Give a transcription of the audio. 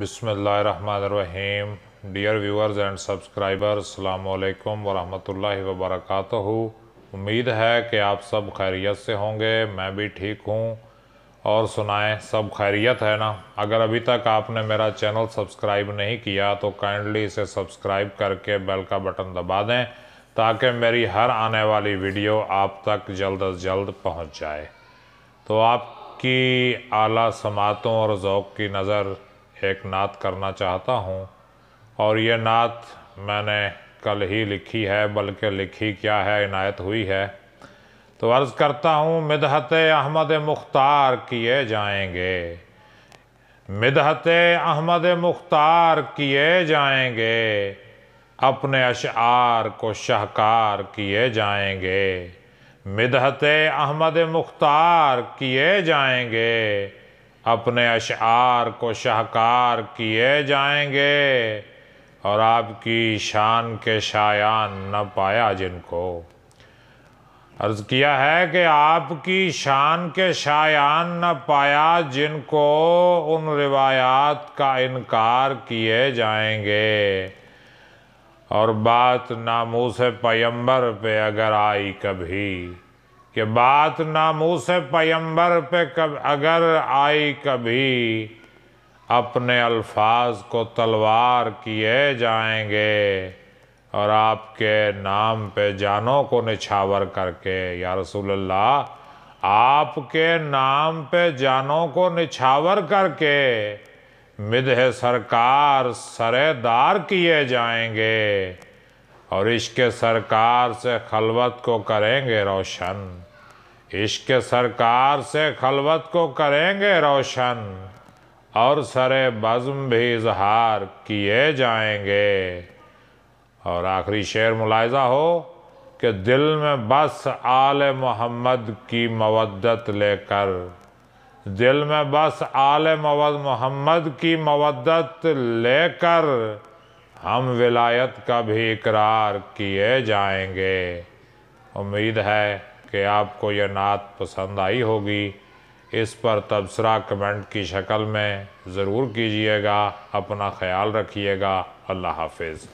बिस्मिल्लाहिर्रहमानिर्रहीम। Dear viewers and subscribers, अस्सलाम वालेकुम वरहमतुल्लाहि वबरकातुहू। उम्मीद है कि आप सब खैरियत से होंगे। मैं भी ठीक हूँ। और सुनाएं, सब खैरियत है ना? अगर अभी तक आपने मेरा चैनल सब्सक्राइब नहीं किया तो काइंडली इसे सब्सक्राइब करके बेल का बटन दबा दें ताकि मेरी हर आने वाली वीडियो आप तक जल्द अज जल्द पहुँच जाए। तो आपकी आला समातों और ज़ौक़ की नज़र एक नात करना चाहता हूँ। और ये नात मैंने कल ही लिखी है, बल्कि लिखी क्या है, इनायत हुई है। तो अर्ज़ करता हूँ, midhat ahmad मुख्तार किए जाएंगे, midhat ahmad मुख्तार किए जाएंगे, अपने अशआर को शाहकार किए जाएंगे, midhat ahmad मुख्तार किए जाएंगे, अपने अशआर को शाहकार किए जाएंगे। और आपकी शान के शायान न पाया जिनको। अर्ज़ किया है कि आपकी शान के शायान न पाया जिनको, उन रिवायात का इनकार किए जाएंगे। और बात नामूस पैगंबर पे अगर आई कभी, कि बात नामूस पैगंबर पे अगर आई कभी, अपने अल्फाज को तलवार किए जाएंगे। और आपके नाम पे जानों को निछावर करके, या रसूल अल्लाह, आपके नाम पे जानों को निछावर करके मिदह सरकार सरेदार किए जाएंगे। और इश्क सरकार से खलवत को करेंगे रोशन, इश्क सरकार से खलवत को करेंगे रोशन। और सरे बज़्म भी इजहार किए जाएंगे। और आखिरी शेर मुलाहिज़ा हो कि दिल में बस आले मोहम्मद की मवद्दत लेकर, दिल में बस आले मोहम्मद की मवद्दत लेकर, हम विलायत का भी इकरार किए जाएंगे। उम्मीद है कि आपको यह नात पसंद आई होगी। इस पर तबसरा कमेंट की शक्ल में ज़रूर कीजिएगा। अपना ख्याल रखिएगा। अल्लाह हाफिज़।